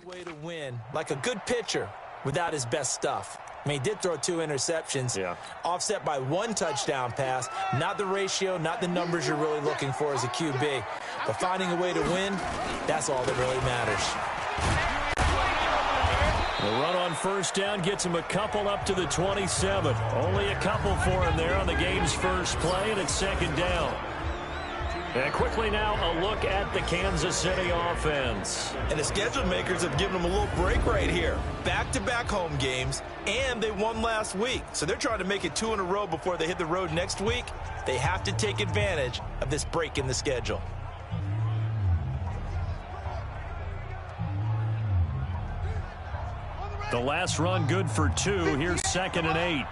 way to win, like a good pitcher, without his best stuff. I mean, he did throw 2 interceptions, offset by 1 touchdown pass. Not the ratio, not the numbers you're really looking for as a QB. But finding a way to win, that's all that really matters. The run on first down gets him a couple up to the 27. Only a couple for him there on the game's first play, and it's second down. And quickly now, a look at the Kansas City offense. And the schedule makers have given them a little break right here. Back-to-back home games, and they won last week. So they're trying to make it 2 in a row before they hit the road next week. They have to take advantage of this break in the schedule. The last run good for 2. Here's 2nd and 8.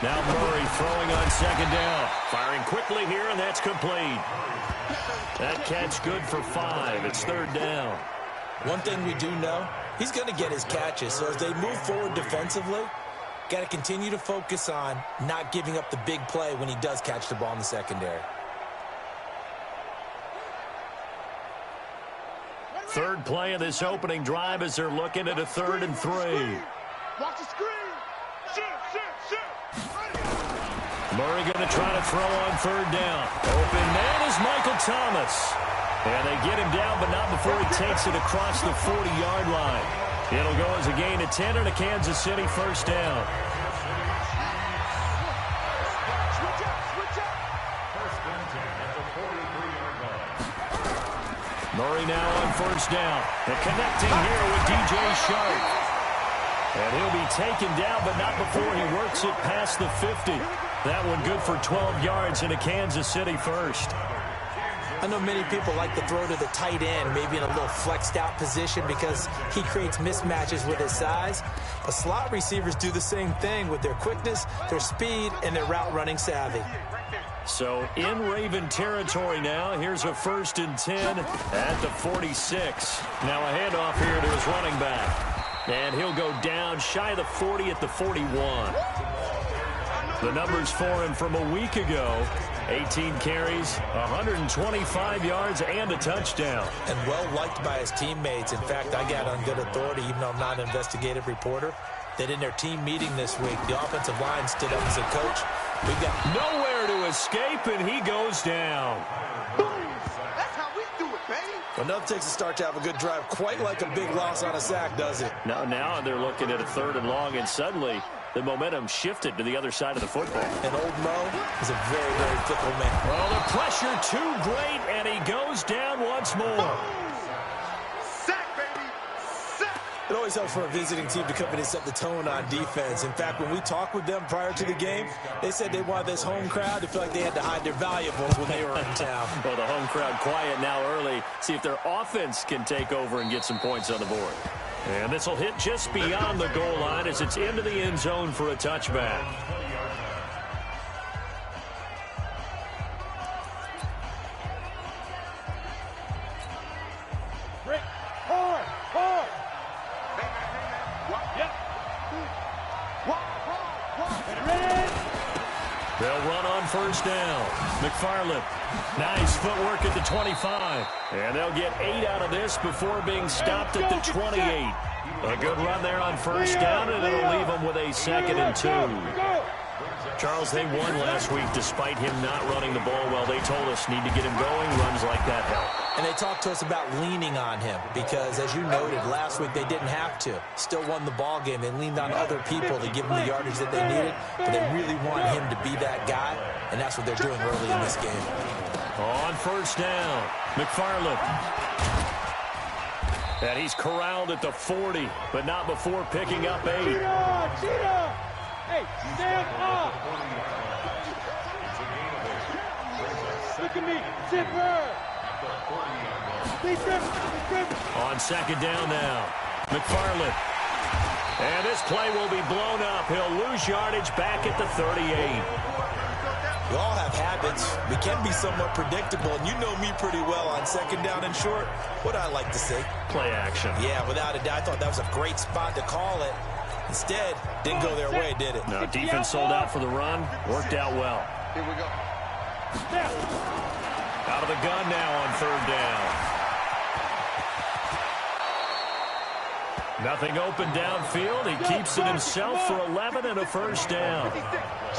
Now Murray throwing on second down. Firing quickly here, and that's complete. That catch good for 5. It's 3rd down. One thing we do know, he's going to get his catches. So as they move forward defensively, got to continue to focus on not giving up the big play when he does catch the ball in the secondary. 3rd play of this opening drive as they're looking at a 3rd and 3. Watch the screen. Murray going to try to throw on 3rd down. Open man is Michael Thomas. And they get him down, but not before he takes it across the 40-yard line. It'll go as a gain of 10 and a Kansas City 1st down. Murray now on 1st down. And connecting here with DJ Sharp. And he'll be taken down, but not before he works it past the 50. That one good for 12 yards in a Kansas City 1st. I know many people like to throw to the tight end, maybe in a little flexed out position because he creates mismatches with his size. But slot receivers do the same thing with their quickness, their speed, and their route running savvy. So in Raven territory now, here's a 1st and 10 at the 46. Now a handoff here to his running back. And he'll go down shy of the 40 at the 41. The numbers for him from a week ago: 18 carries, 125 yards, and a touchdown. And well-liked by his teammates. In fact, I got on good authority, even though I'm not an investigative reporter, that in their team meeting this week, the offensive line stood up and said, Coach, we got nowhere to escape, and he goes down. That's how we do it, baby. Enough takes a start to have a good drive, quite like a big loss on a sack, does it? Now they're looking at a 3rd and long, and suddenly the momentum shifted to the other side of the football. And old Mo is a very, very fickle man. Well, the pressure too great, and he goes down once more. Sack, baby. Sack. It always helps for a visiting team to come in and set the tone on defense. In fact, when we talked with them prior to the game, they said they wanted this home crowd to feel like they had to hide their valuables when they were in town. Well, the home crowd quiet now early. See if their offense can take over and get some points on the board. And this will hit just beyond the goal line as it's into the end zone for a touchback. Rick, hard. They'll run on 1st down. McFarland, nice footwork at the 25. And they'll get 8 out of this before being stopped at the 28. A good run there on 1st down, and it'll leave them with a 2nd and 2. Charles, they won last week despite him not running the ball well. They told us need to get him going. Runs like that help. And they talked to us about leaning on him because, as you noted, last week they didn't have to. Still won the ball game. They leaned on other people to give them the yardage that they needed, but they really want him to be that guy, and that's what they're doing early in this game. On 1st down, McFarland. And he's corralled at the 40, but not before picking up 8. Cheetah! Hey, stand up! Look at me, zipper! On 2nd down now, McFarland. And this play will be blown up. He'll lose yardage back at the 38. We all have habits. We can be somewhat predictable, and you know me pretty well on 2nd down and short. What I like to say? Play action. Yeah, without a doubt. I thought that was a great spot to call it. Instead, didn't go their way, did it? No, defense sold out for the run. Worked out well. Here we go. Out of the gun now on third down. Nothing open downfield. He keeps it himself for 11 and a first down.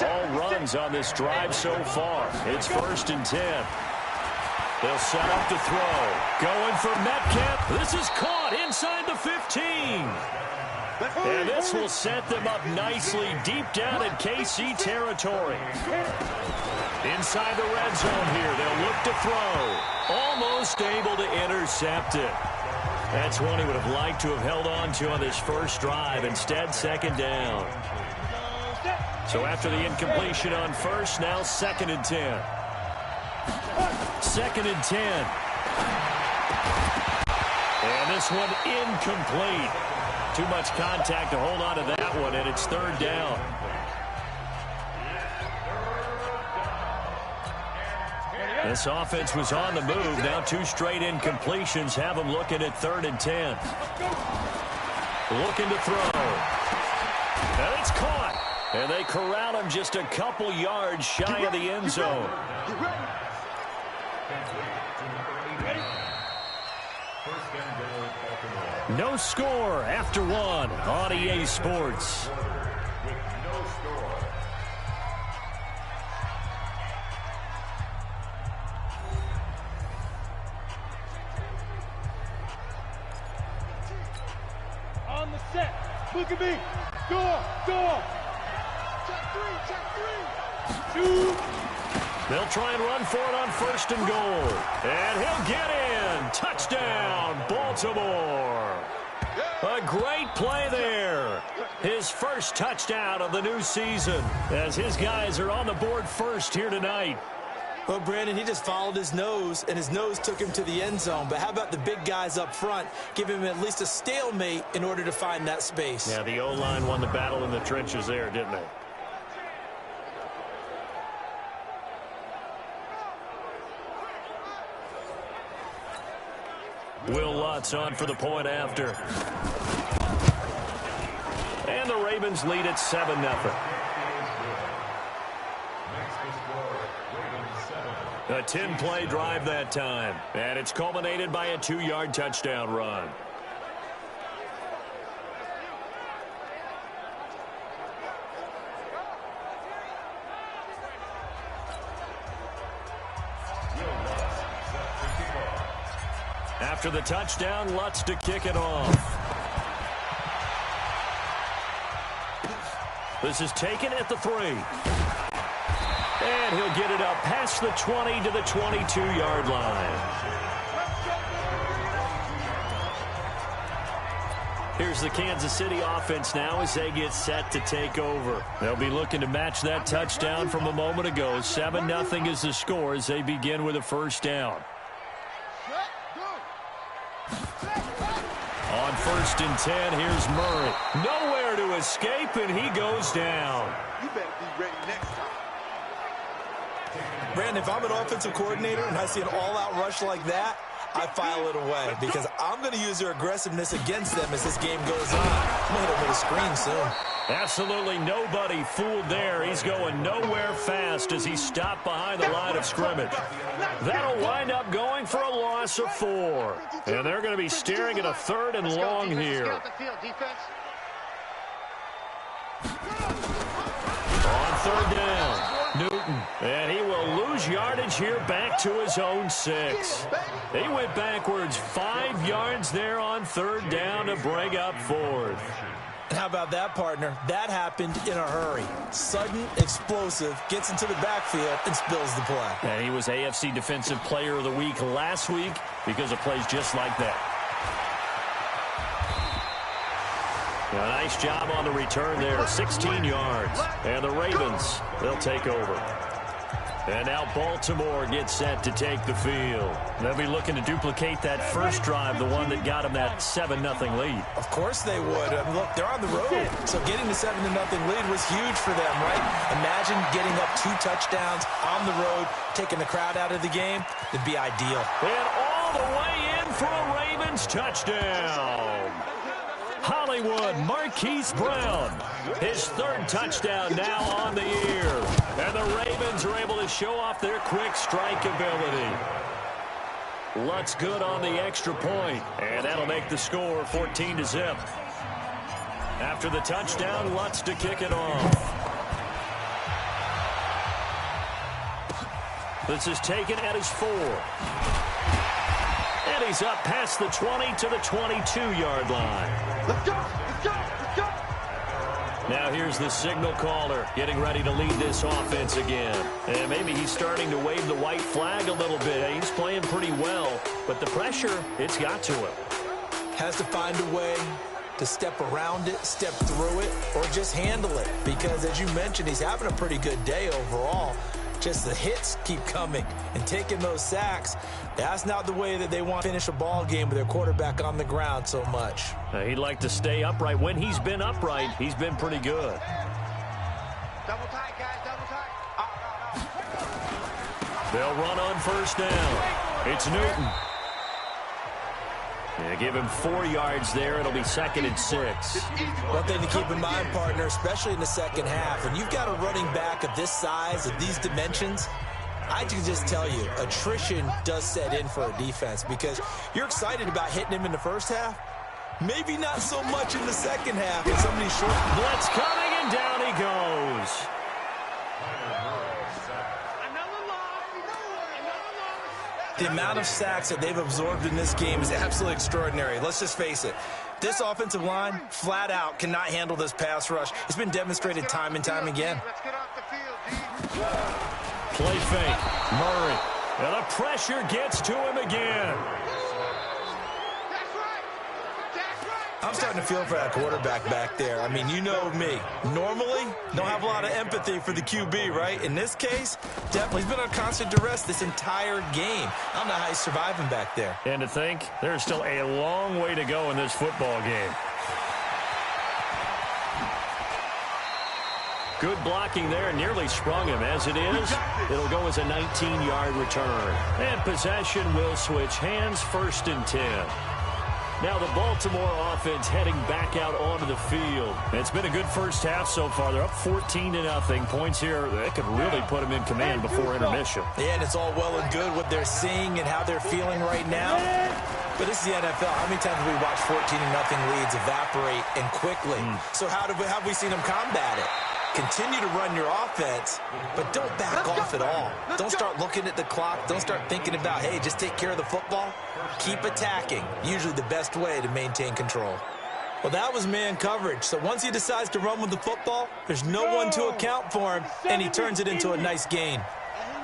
All runs on this drive so far. It's 1st and 10. They'll set up to throw. Going for Metcalf. This is caught inside the 15. And this will set them up nicely deep down in KC territory. Inside the red zone here. They'll look to throw. Almost able to intercept it. That's one he would have liked to have held on to on this first drive. Instead, 2nd down. So after the incompletion on first, now 2nd and 10. 2nd and 10. And this one incomplete. Too much contact to hold on to that one, and it's 3rd down. This offense was on the move. Now 2 straight incompletions have them looking at 3rd and 10. Looking to throw. And it's caught. And they corral him just a couple yards shy of the end zone. No score after 1 on EA Sports. On the set. Look at me. Go. Check 3. Shoot. They'll try and run for it on 1st and goal. And he'll get in. Touchdown, Baltimore. A great play there. His first touchdown of the new season as his guys are on the board first here tonight. Well, Brandon, he just followed his nose, and his nose took him to the end zone. But how about the big guys up front? Give him at least a stalemate in order to find that space. Yeah, the O-line won the battle in the trenches there, didn't they? Will Lutz on for the point after. And the Ravens lead at 7-0. A 10-play drive that time. And it's culminated by a 2-yard touchdown run. After the touchdown, Lutz to kick it off. This is taken at the 3. And he'll get it up past the 20 to the 22-yard line. Here's the Kansas City offense now as they get set to take over. They'll be looking to match that touchdown from a moment ago. 7-0 is the score as they begin with a first down. On 1st and 10, here's Murray. Nowhere to escape, and he goes down. You better be ready next time. Brandon, if I'm an offensive coordinator and I see an all-out rush like that, I file it away because I'm going to use their aggressiveness against them as this game goes on. I'm going to hit them with a screen soon. Absolutely nobody fooled there. He's going nowhere fast as he stopped behind the line of scrimmage. That'll wind up going for a loss of 4. And they're going to be staring at a 3rd and long here. On 3rd down, Newton. And he will lose yardage here back to his own 6. He went backwards 5 yards there on 3rd down to bring up 4th. And how about that, partner? That happened in a hurry. Sudden, explosive, gets into the backfield, and spills the play. And he was AFC Defensive Player of the Week last week because of plays just like that. A nice job on the return there, 16 yards. And the Ravens, they'll take over. And now Baltimore gets set to take the field. They'll be looking to duplicate that first drive, the one that got them that 7-0 lead. Of course they would. I mean, look, they're on the road. So getting the 7-0 lead was huge for them, right? Imagine getting up 2 touchdowns on the road, taking the crowd out of the game. It'd be ideal. And all the way in for a Ravens touchdown. Hollywood, Marquise Brown, his 3rd touchdown now on the year. And the Ravens are able to show off their quick strike ability. Lutz good on the extra point, and that'll make the score 14-0. After the touchdown, Lutz to kick it off. This is taken at his 4. And he's up past the 20 to the 22-yard line. Let's go! Let's go! Let's go! Now here's the signal caller getting ready to lead this offense again. And maybe he's starting to wave the white flag a little bit. He's playing pretty well, but the pressure, it's got to him. Has to find a way to step around it, step through it, or just handle it. Because as you mentioned, he's having a pretty good day overall. Just the hits keep coming and taking those sacks. That's not the way that they want to finish a ball game with their quarterback on the ground so much. He'd like to stay upright. When he's been upright, he's been pretty good. Double tight, guys, double tight. They'll run on first down. It's Newton. Yeah, give him 4 yards there. It'll be 2nd and 6. One thing to keep in mind, partner, especially in the second half, when you've got a running back of this size, of these dimensions, I can just tell you, attrition does set in for a defense because you're excited about hitting him in the first half. Maybe not so much in the second half. With some of these short blitz coming, and down he goes. The amount of sacks that they've absorbed in this game is absolutely extraordinary. Let's just face it. This offensive line, flat out, cannot handle this pass rush. It's been demonstrated time and time again. Let's get off the field, Play fake. Murray. And the pressure gets to him again. That's right. That's right. I'm starting to feel for that quarterback back there. I mean, you know me. Normally, don't have a lot of empathy for the QB, right? In this case, definitely he's been on constant duress this entire game. I don't know how he's surviving back there. And to think, there's still a long way to go in this football game. Good blocking there, nearly sprung him. As it is, it'll go as a 19-yard return. And possession will switch hands, 1st and 10. Now the Baltimore offense heading back out onto the field. It's been a good first half so far. They're up 14-0. Points here that could really put them in command before intermission. Yeah, and it's all well and good what they're seeing and how they're feeling right now. But this is the NFL. How many times have we watched 14-0 leads evaporate and quickly? So how have we seen them combat it? Continue to run your offense, but don't back off at all. Don't start looking at the clock. Don't start thinking about, hey, just take care of the football. Keep attacking. Usually the best way to maintain control. Well, that was man coverage. So once he decides to run with the football, there's no one to account for him, and he turns it into a nice gain.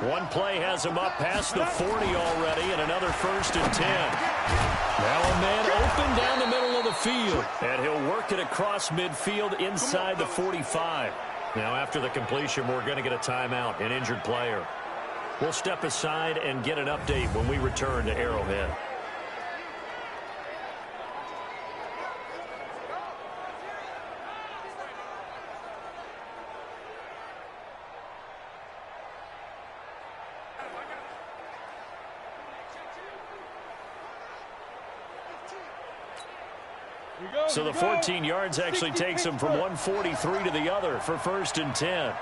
One play has him up past the 40 already, and another 1st and 10. Now a man open down the middle of the field, and he'll work it across midfield inside the 45. Now after the completion, we're going to get a timeout, an injured player. We'll step aside and get an update when we return to Arrowhead. So the 14 yards actually takes him from 143 to the other for 1st and 10.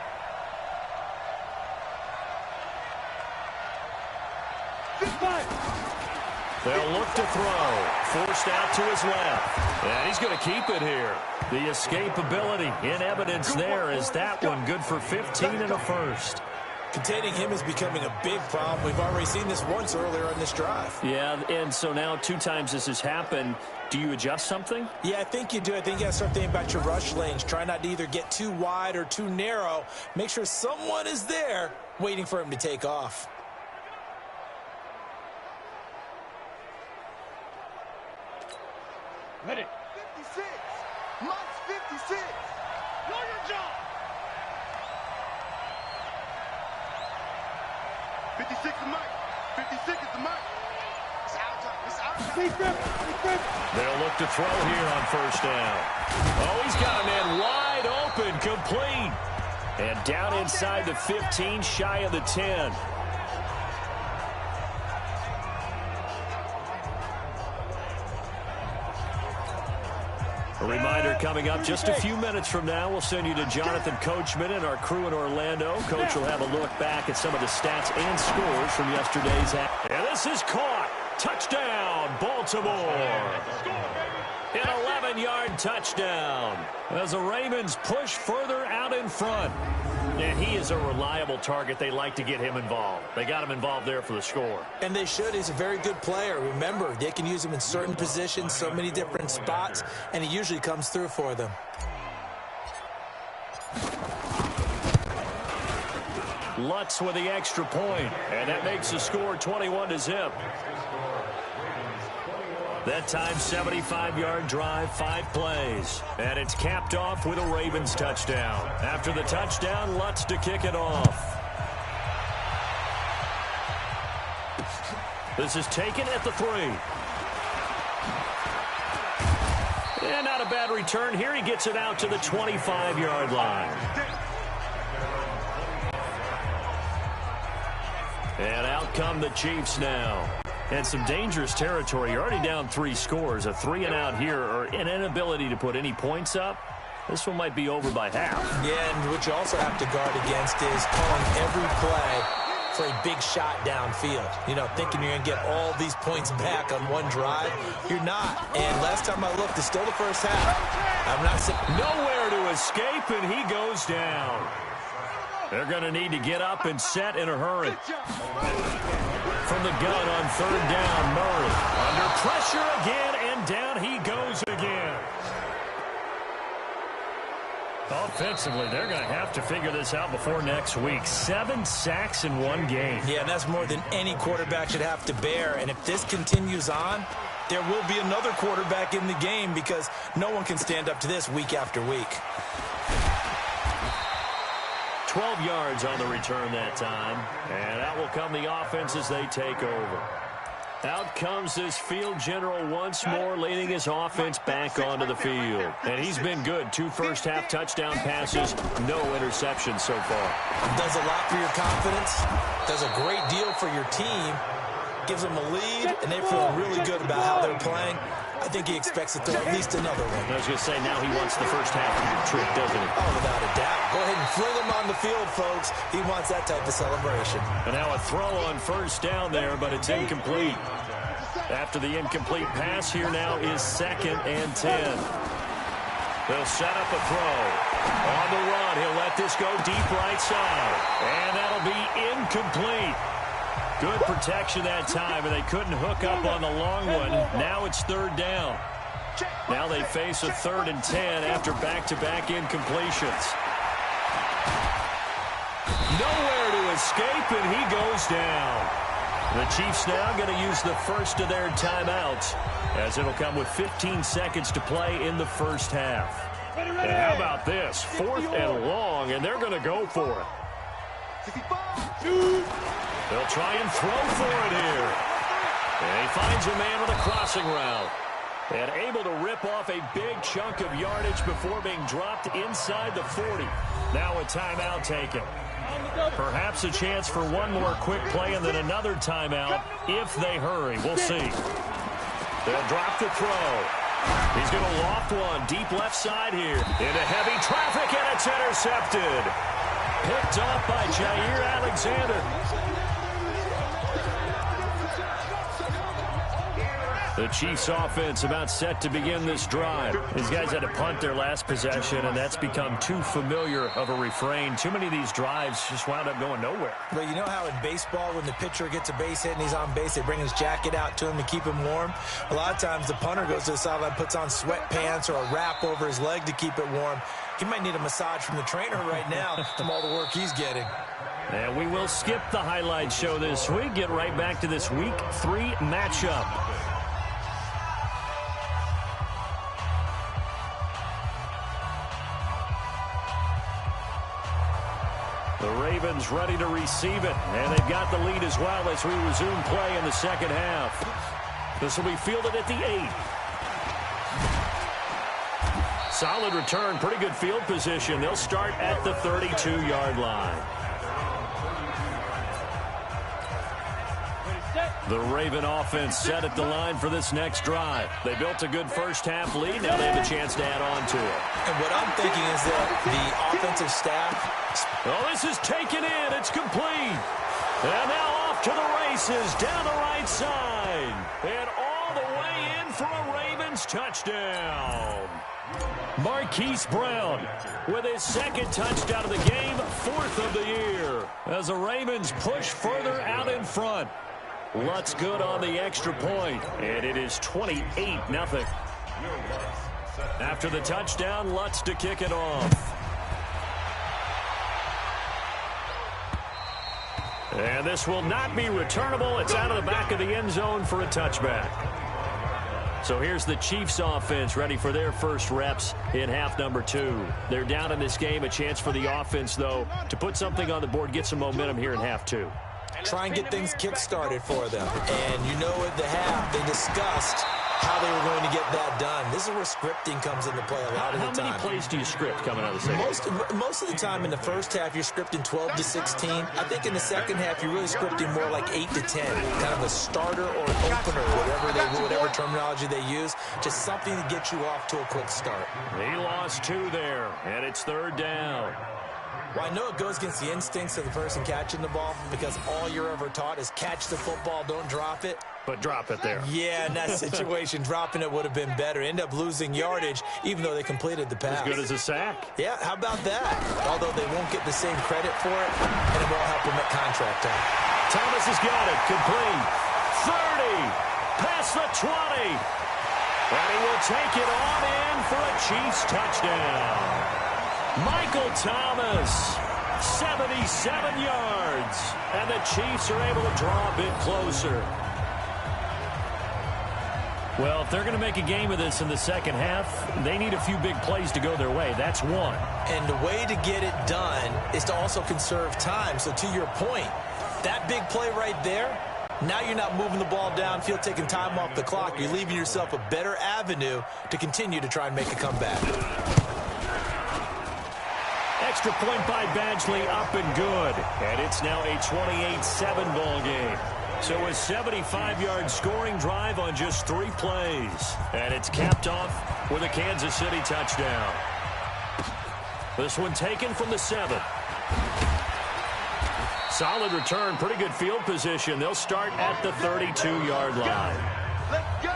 They'll look to throw. Forced out to his left. And he's going to keep it here. The escapability in evidence there is that one good for 15 and a 1st. Containing him is becoming a big problem. We've already seen this once earlier on this drive. Yeah, and so now 2 times this has happened. Do you adjust something? Yeah, I think you do. I think you got to start thinking about your rush lanes. Try not to either get too wide or too narrow. Make sure someone is there waiting for him to take off. Ready. 56. Mike's 56. Know your job. 56 is Mike. 56 is the Mike. It's out time. It's out time. They'll look to throw here on 1st down. Oh, he's got a man wide open, complete. And down inside the 15, shy of the 10. A reminder, coming up just a few minutes from now. We'll send you to Jonathan Coachman and our crew in Orlando. Coach will have a look back at some of the stats and scores from yesterday's action. And this is caught. Touchdown, Baltimore. An 11-yard touchdown as the Ravens push further out in front. And he is a reliable target. They like to get him involved. They got him involved there for the score. And they should. He's a very good player. Remember, they can use him in certain positions, so many different spots, and he usually comes through for them. Lutz with the extra point, and that makes the score 21-0. That time, 75-yard drive, 5 plays. And it's capped off with a Ravens touchdown. After the touchdown, Lutz to kick it off. This is taken at the 3. And not a bad return here. He gets it out to the 25-yard line. And out come the Chiefs now. And some dangerous territory. You're already down 3 scores. A 3-and-out here, or an inability to put any points up. This one might be over by half. Yeah, and what you also have to guard against is calling every play for a big shot downfield. You know, thinking you're going to get all these points back on one drive. You're not. And last time I looked, it's still the first half. I'm not saying nowhere to escape, and he goes down. They're going to need to get up and set in a hurry. From the gun on 3rd down, Murray. Under pressure again, and down he goes again. Offensively, they're going to have to figure this out before next week. 7 sacks in one game. Yeah, and that's more than any quarterback should have to bear. And if this continues on, there will be another quarterback in the game because no one can stand up to this week after week. 12 yards on the return that time. And out will come the offense as they take over. Out comes this field general once more, leading his offense back onto the field. And he's been good. 2 first-half touchdown passes, no interceptions so far. Does a lot for your confidence. Does a great deal for your team. Gives them a lead, and they feel really good about how they're playing. I think he expects to throw at least another one. I was going to say, now he wants the first half trick, doesn't he? Oh, without a doubt. Go ahead and fling him on the field, folks. He wants that type of celebration. And now a throw on 1st down there, but it's incomplete. After the incomplete pass, here now is 2nd and 10. They'll set up a throw. On the run, he'll let this go deep right side. And that'll be incomplete. Good protection that time, and they couldn't hook up on the long one. Now it's 3rd down. Now they face a 3rd and 10 after back-to-back incompletions. Nowhere to escape, and he goes down. The Chiefs now going to use the first of their timeouts, as it'll come with 15 seconds to play in the first half. And how about this? 4th and long, and they're going to go for it. They'll try and throw for it here. And he finds a man with a crossing route. And able to rip off a big chunk of yardage before being dropped inside the 40. Now a timeout taken. Perhaps a chance for one more quick play and then another timeout if they hurry. We'll see. They'll drop the throw. He's going to loft one deep left side here. Into heavy traffic, and it's intercepted. Picked off by Jair Alexander. The Chiefs offense about set to begin this drive. These guys had to punt their last possession, and that's become too familiar of a refrain. Too many of these drives just wound up going nowhere. But you know how in baseball, when the pitcher gets a base hit and he's on base, they bring his jacket out to him to keep him warm? A lot of times the punter goes to the sideline, puts on sweatpants or a wrap over his leg to keep it warm. He might need a massage from the trainer right now from all the work he's getting. And we will skip the highlight show this week. Get right back to this Week 3 matchup. The Ravens ready to receive it, and they've got the lead as well as we resume play in the second half. This will be fielded at the 8. Solid return, pretty good field position. They'll start at the 32-yard line. The Raven offense set at the line for this next drive. They built a good first-half lead. Now they have a chance to add on to it. And what I'm thinking is that the offensive staff... Oh, this is taken in. It's complete. And now off to the races down the right side. And all the way in for a Ravens touchdown. Marquise Brown with his second touchdown of the game, 4th of the year, as the Ravens push further out in front. Lutz good on the extra point, and it is 28-0. After the touchdown, Lutz to kick it off. And this will not be returnable. It's out of the back of the end zone for a touchback. So here's the Chiefs offense ready for their first reps in half number 2. They're down in this game. A chance for the offense, though, to put something on the board, get some momentum here in half 2. Try and get things kick-started for them. And you know at the half, they discussed how they were going to get that done. This is where scripting comes into play a lot of the time. How many plays do you script coming out of the second? Most of the time in the first half, you're scripting 12 to 16. I think in the second half, you're really scripting more like 8 to 10. Kind of a starter or an opener, whatever terminology they use. Just something to get you off to a quick start. He lost 2 there, and it's 3rd down. Well, I know it goes against the instincts of the person catching the ball because all you're ever taught is catch the football, don't drop it. But drop it there. Yeah, in that situation, dropping it would have been better. End up losing yardage, even though they completed the pass. As good as a sack. Yeah, how about that? Although they won't get the same credit for it, and it will help them at contract time. Thomas has got it. Complete. 30. Past the 20. And he will take it on in for a Chiefs touchdown. Michael Thomas, 77 yards. And the Chiefs are able to draw a bit closer. Well, if they're going to make a game of this in the second half, they need a few big plays to go their way. That's one. And the way to get it done is to also conserve time. So to your point, that big play right there, now you're not moving the ball downfield, taking time off the clock. You're leaving yourself a better avenue to continue to try and make a comeback. Extra point by Badgley, up and good. And it's now a 28-7 ball game. So a 75-yard scoring drive on just 3 plays. And it's capped off with a Kansas City touchdown. This one taken from the 7. Solid return, pretty good field position. They'll start at the 32-yard line. Let's go.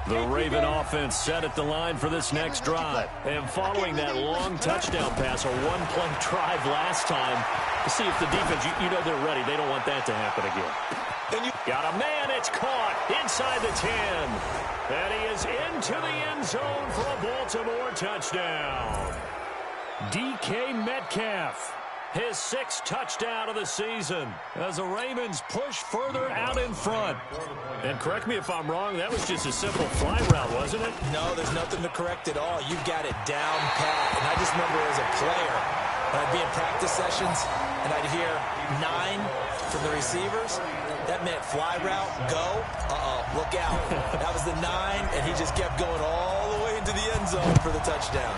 The Raven offense set at the line for this next drive. And following that long touchdown pass, a 1-play drive last time, to see if the defense, you know they're ready. They don't want that to happen again. Got a man, it's caught inside the 10. And he is into the end zone for a Baltimore touchdown. DK Metcalf, his 6th touchdown of the season as the Ravens push further out in front. And correct me if I'm wrong, that was just a simple fly route, wasn't it? No, there's nothing to correct at all. You've got it down pat. And I just remember as a player, when I'd be in practice sessions and I'd hear 9 from the receivers, that meant fly route, go, look out. That was the 9, and he just kept going all the way into the end zone for the touchdown.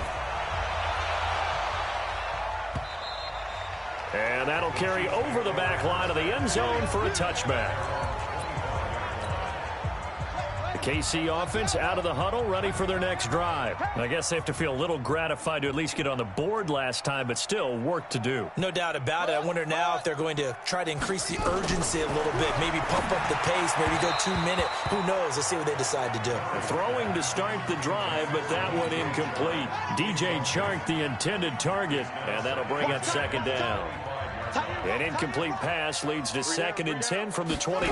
And that'll carry over the back line of the end zone for a touchback. The KC offense out of the huddle, ready for their next drive. I guess they have to feel a little gratified to at least get on the board last time, but still work to do. No doubt about it. I wonder now if they're going to try to increase the urgency a little bit, maybe pump up the pace, maybe go 2-minute. Who knows? Let's see what they decide to do. Throwing to start the drive, but that one incomplete. DJ Chark, the intended target, and that'll bring up 2nd down. An incomplete pass leads to 2nd and 10 from the 25.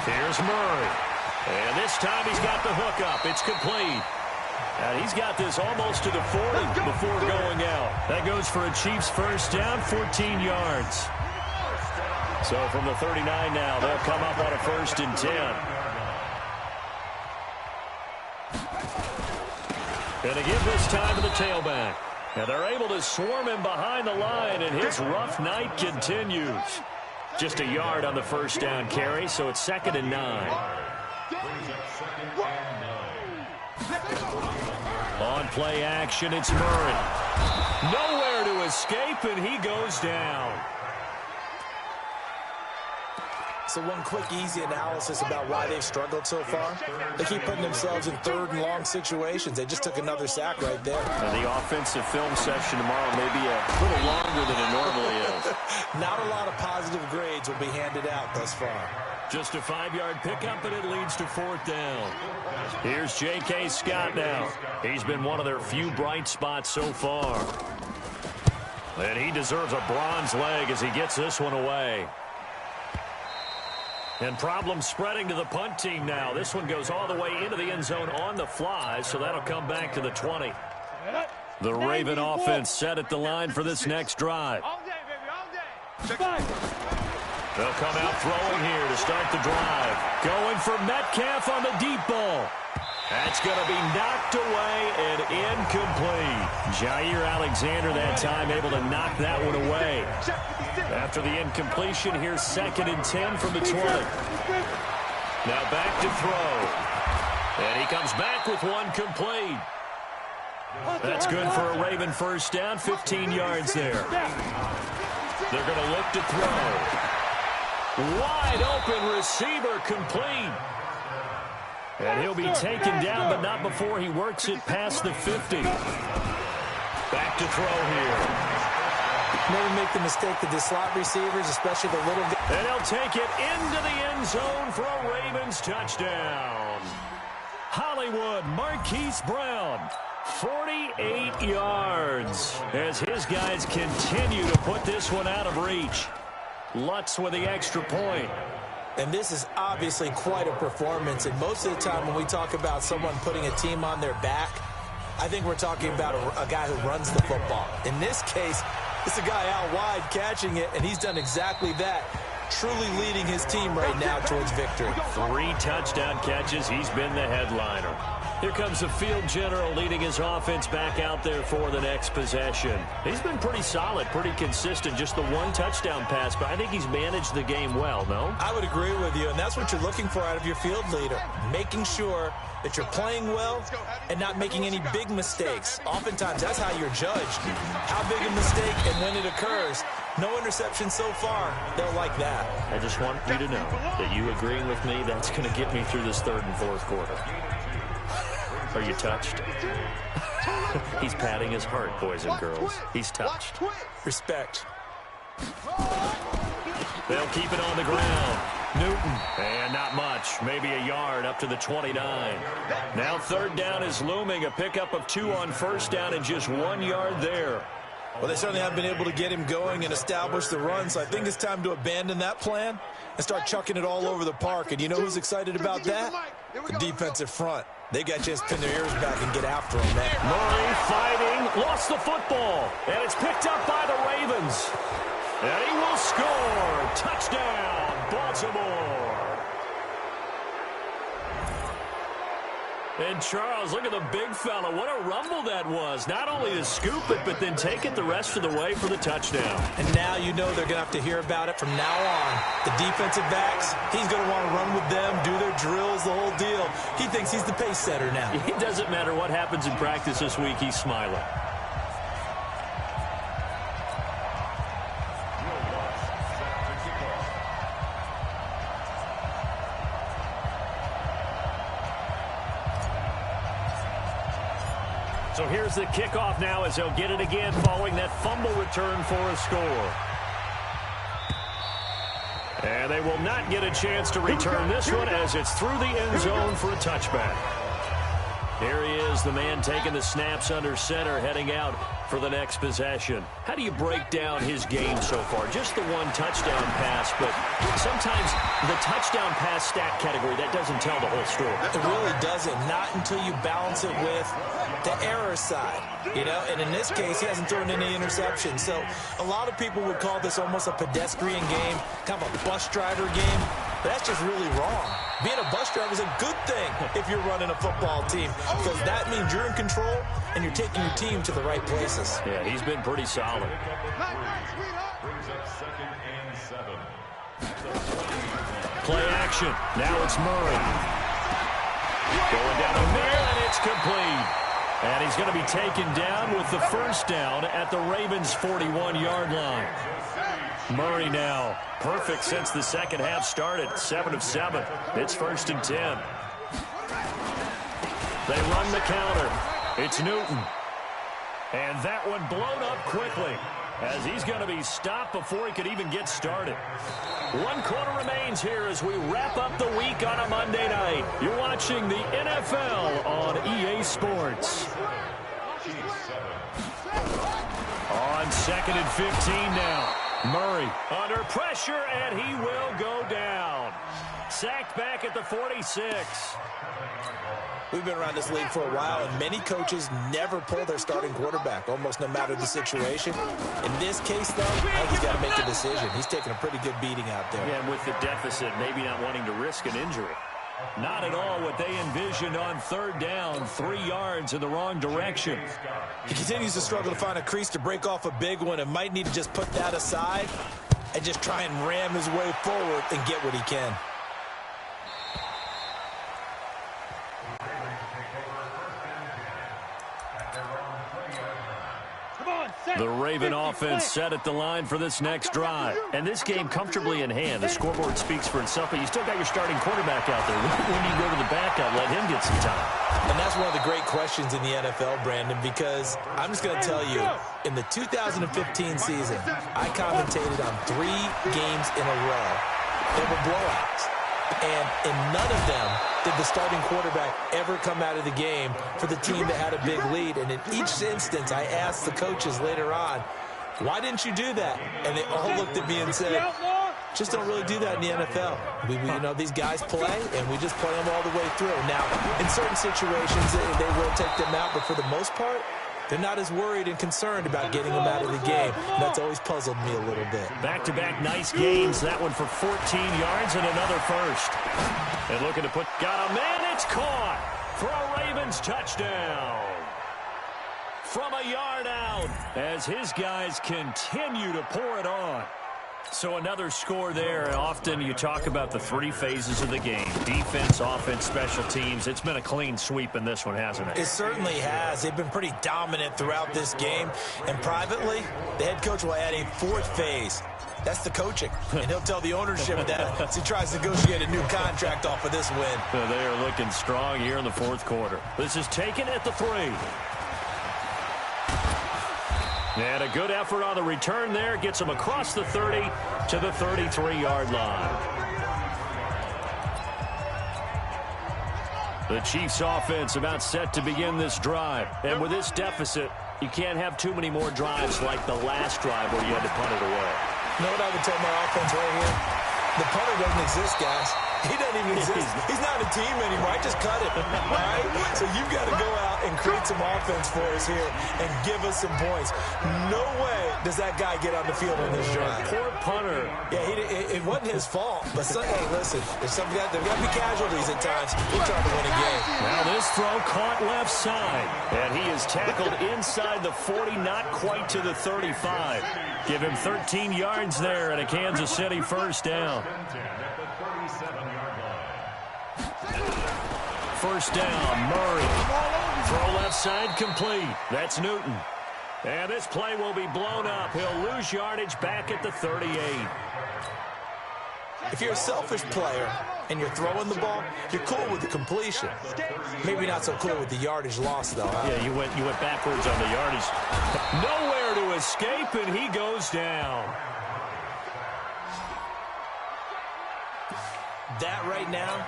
Here's Murray. And this time he's got the hook up. It's complete. And he's got this almost to the 40 before going out. That goes for a Chiefs first down, 14 yards. So from the 39 now, they'll come up on a 1st and 10. And to give this time to the tailback. And they're able to swarm him behind the line, and his rough night continues. Just a yard on the 1st down carry, so it's 2nd and 9. On play action, it's Murray. Nowhere to escape, and he goes down. So one quick, easy analysis about why they've struggled so far. They keep putting themselves in third and long situations. They just took another sack right there. And the offensive film session tomorrow may be a little longer than it normally is. Not a lot of positive grades will be handed out thus far. Just a 5-yard pickup, and it leads to 4th down. Here's J.K. Scott now. He's been one of their few bright spots so far. And he deserves a bronze leg as he gets this one away. And problems spreading to the punt team now. This one goes all the way into the end zone on the fly, so that'll come back to the 20. The Raven offense set at the line for this next drive. All day, baby, all day. They'll come out throwing here to start the drive. Going for Metcalf on the deep ball. That's going to be knocked away and incomplete. Jair Alexander that time able to knock that one away. After the incompletion, here's 2nd and 10 from the 20. Now back to throw. And he comes back with one complete. That's good for a Raven first down, 15 yards there. They're going to look to throw. Wide open receiver complete. And he'll be taken down, but not before he works it past the 50. Back to throw here. Never make the mistake that the slot receivers, especially the little guys. And he'll take it into the end zone for a Ravens touchdown. Hollywood Marquise Brown, 48 yards, as his guys continue to put this one out of reach. Lutz with the extra point. And this is obviously quite a performance. And most of the time when we talk about someone putting a team on their back, I think we're talking about a guy who runs the football. In this case, it's a guy out wide catching it, and he's done exactly that, truly leading his team right now towards victory. 3 touchdown catches. He's been the headliner. Here comes the field general leading his offense back out there for the next possession. He's been pretty solid, pretty consistent, just the 1 touchdown pass, but I think he's managed the game well, no? I would agree with you, and that's what you're looking for out of your field leader, making sure that you're playing well and not making any big mistakes. Oftentimes, that's how you're judged. How big a mistake and when it occurs. No interception so far. They'll like that. I just want you to know that you agreeing with me, that's going to get me through this 3rd and 4th quarter. Are you touched? He's patting his heart, boys and girls. He's touched. Respect. They'll keep it on the ground. Newton, and not much. Maybe a yard up to the 29. Now 3rd down is looming. A pickup of 2 on 1st down and just 1 yard there. Well, they certainly have been able to get him going and establish the run, so I think it's time to abandon that plan and start chucking it all over the park. And you know who's excited about that? The defensive front. They got a chance to pin their ears back and get after him, man. Murray fighting, lost the football, and it's picked up by the Ravens. And he will score. Touchdown, Baltimore. And Charles, look at the big fella. What a rumble that was. Not only to scoop it, but then take it the rest of the way for the touchdown. And now you know they're going to have to hear about it from now on. The defensive backs, he's going to want to run with them, do their drills, the whole deal. He thinks he's the pace setter now. It doesn't matter what happens in practice this week. He's smiling. So here's the kickoff now as they'll get it again following that fumble return for a score. And they will not get a chance to return this one as it's through the end zone for a touchback. Here he is, the man taking the snaps under center, heading out for the next possession. How do you break down his game so far? Just the 1 touchdown pass, but sometimes the touchdown pass stat category, that doesn't tell the whole story. It really doesn't, not until you balance it with the error side, you know, and in this case, he hasn't thrown any interceptions. So a lot of people would call this almost a pedestrian game, kind of a bus driver game, but that's just really wrong. Being a bus driver is a good thing if you're running a football team, because that means you're in control and you're taking your team to the right places. Yeah, he's been pretty solid. Play action. Now it's Murray. Going down the middle, and it's complete. And he's going to be taken down with the first down at the Ravens' 41-yard line. Murray now. Perfect since the second half started. 7 of 7. It's 1st and 10. They run the counter. It's Newton. And that one blown up quickly as he's going to be stopped before he could even get started. 1 quarter remains here as we wrap up the week on a Monday night. You're watching the NFL on EA Sports. On 2nd and 15 now. Murray under pressure, and he will go down. Sacked back at the 46. We've been around this league for a while, and many coaches never pull their starting quarterback, almost no matter the situation. In this case, though, I think he's got to make a decision. He's taking a pretty good beating out there. Yeah, and with the deficit, maybe not wanting to risk an injury. Not at all what they envisioned on 3rd down, 3 yards in the wrong direction. He continues to struggle to find a crease to break off a big one and might need to just put that aside and just try and ram his way forward and get what he can. The Raven offense set at the line for this next drive. And this game comfortably in hand. The scoreboard speaks for itself, but you still got your starting quarterback out there. When you go to the backup, let him get some time. And that's one of the great questions in the NFL, Brandon, because I'm just going to tell you, in the 2015 season, I commentated on 3 games in a row. They were blowouts. And in none of them did the starting quarterback ever come out of the game for the team that had a big lead. And in each instance, I asked the coaches later on, why didn't you do that? And they all looked at me and said, just don't really do that in the NFL. You know, these guys play, and we just play them all the way through. Now, in certain situations, they will take them out, but for the most part, they're not as worried and concerned about getting them out of the game. And that's always puzzled me a little bit. Back-to-back nice gains. That one for 14 yards and another first. And looking to got a man. It's caught for a Ravens touchdown. From a yard out as his guys continue to pour it on. So another score there. Often you talk about the 3 phases of the game. Defense, offense, special teams. It's been a clean sweep in this one, hasn't it? It certainly has. They've been pretty dominant throughout this game. And privately, the head coach will add a 4th phase. That's the coaching. And he'll tell the ownership that as he tries to negotiate a new contract off of this win. They are looking strong here in the 4th quarter. This is taken at the 3. And a good effort on the return there. Gets him across the 30 to the 33-yard line. The Chiefs offense about set to begin this drive. And with this deficit, you can't have too many more drives like the last drive where you had to punt it away. You know what I would tell my offense right here? The punter doesn't exist, guys. He doesn't even exist. He's not a team anymore. I just cut it, all right? So you've got to go out and create some offense for us here and give us some points. No way does that guy get on the field on this drive. Poor punter. Yeah, it wasn't his fault. But, hey, listen, there's got to be casualties at times. We're trying to win a game. Now this throw caught left side. And he is tackled inside the 40, not quite to the 35. Give him 13 yards there and a Kansas City first down. First down, Murray. Throw left side complete. That's Newton. And this play will be blown up. He'll lose yardage back at the 38. If you're a selfish player and you're throwing the ball, you're cool with the completion. Maybe not so cool with the yardage loss, though. Huh? Yeah, you went backwards on the yardage. Nowhere to escape, and he goes down. That right now,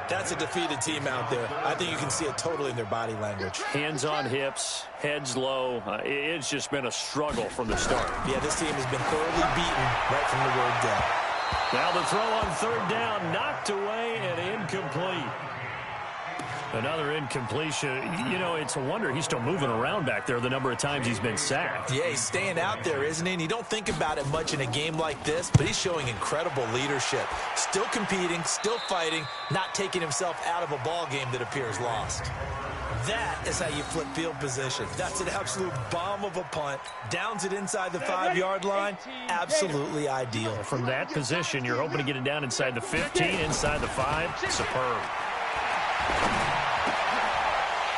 that's a defeated team out there. I think you can see it totally in their body language. Hands on hips, heads low. It's just been a struggle from the start. Yeah, this team has been thoroughly beaten right from the word go. Now the throw on 3rd down, knocked away and incomplete. Another incompletion. You know, it's a wonder he's still moving around back there the number of times he's been sacked. Yeah, he's staying out there, isn't he? And you don't think about it much in a game like this, but he's showing incredible leadership. Still competing, still fighting, not taking himself out of a ball game that appears lost. That is how you flip field position. That's an absolute bomb of a punt. Downs it inside the 5-yard line. Absolutely ideal. From that position, you're hoping to get it down inside the 15, inside the 5. Superb.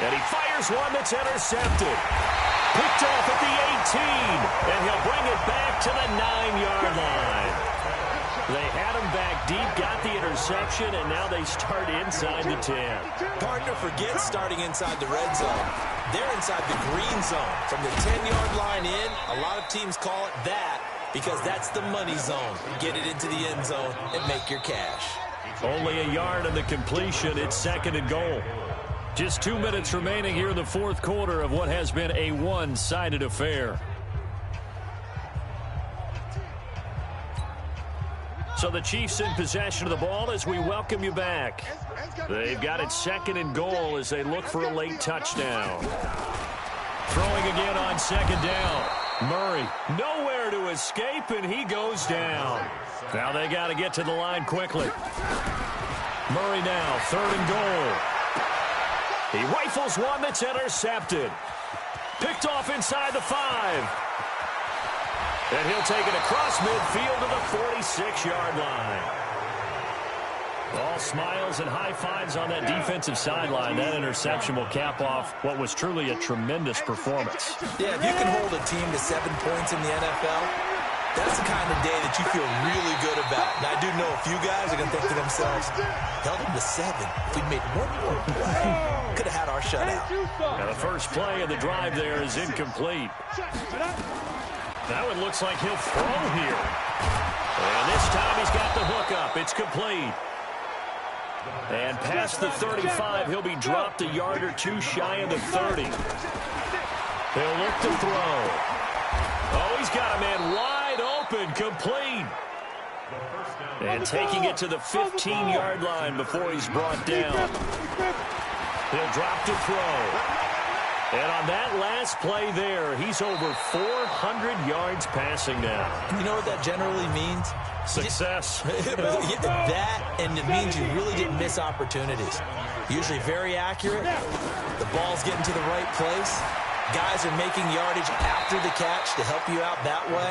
And he fires one that's intercepted. Picked off at the 18. And he'll bring it back to the 9-yard line. They had him back deep, got the interception, and now they start inside the 10. Partner forgets starting inside the red zone. They're inside the green zone. From the 10-yard line in, a lot of teams call it that because that's the money zone. Get it into the end zone and make your cash. Only a yard in the completion. It's 2nd and goal. Just 2 minutes remaining here in the fourth quarter of what has been a one-sided affair. So the Chiefs in possession of the ball as we welcome you back. They've got it 2nd and goal as they look for a late touchdown. Throwing again on 2nd down. Murray nowhere to escape, and he goes down. Now they got to get to the line quickly. Murray now, 3rd and goal. He rifles one that's intercepted. Picked off inside the 5. And he'll take it across midfield to the 46-yard line. All smiles and high fives on that defensive sideline. That interception will cap off what was truly a tremendous performance. Yeah, if you can hold a team to 7 points in the NFL, that's the kind of day that you feel really good about. Now, I do know a few guys are going to think to themselves, held them to 7. If we'd made one more play, could have had our shutout. Now, the first play of the drive there is incomplete. Now it looks like he'll throw here. And this time he's got the hook up. It's complete. And past the 35, he'll be dropped a yard or two shy of the 30. They'll look to throw. Oh, he's got a man wide open, complete. And taking it to the 15-yard line before he's brought down. He'll drop to throw. And on that last play there, he's over 400 yards passing now. You know what that generally means? Success. That, and it means you really didn't miss opportunities. Usually very accurate. The ball's getting to the right place. Guys are making yardage after the catch to help you out that way.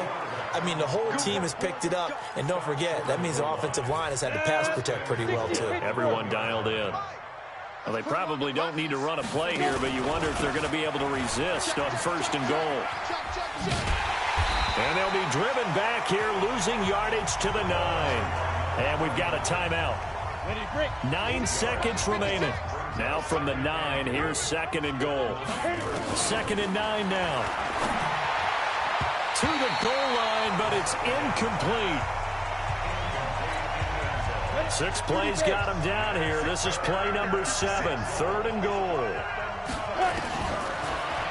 I mean, the whole team has picked it up. And don't forget, that means the offensive line has had to pass protect pretty well, too. Everyone dialed in. Well, they probably don't need to run a play here, but you wonder if they're going to be able to resist on 1st and goal. And they'll be driven back here, losing yardage to the 9. And we've got a timeout. 9 seconds remaining. Now from the 9, here's 2nd and goal. 2nd and 9 now. To the goal line, but it's incomplete. 6 plays got him down here. This is play number 7, 3rd and goal.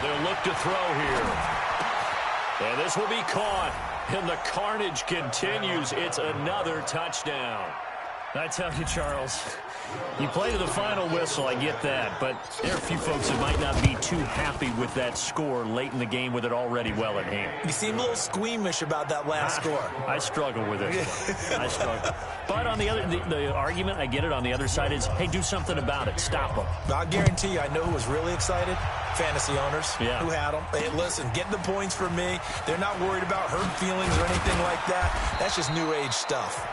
They'll look to throw here. And this will be caught. And the carnage continues. It's another touchdown. I tell you, Charles, you play to the final whistle, I get that, but there are a few folks that might not be too happy with that score late in the game with it already well at hand. You seem a little squeamish about that last score. I struggle with it. I struggle. But on the other, the argument, I get it, on the other side is, hey, do something about it. Stop them. I guarantee you, I know who was really excited. Fantasy owners who had them. Hey, listen, get the points for me. They're not worried about hurt feelings or anything like that. That's just new age stuff.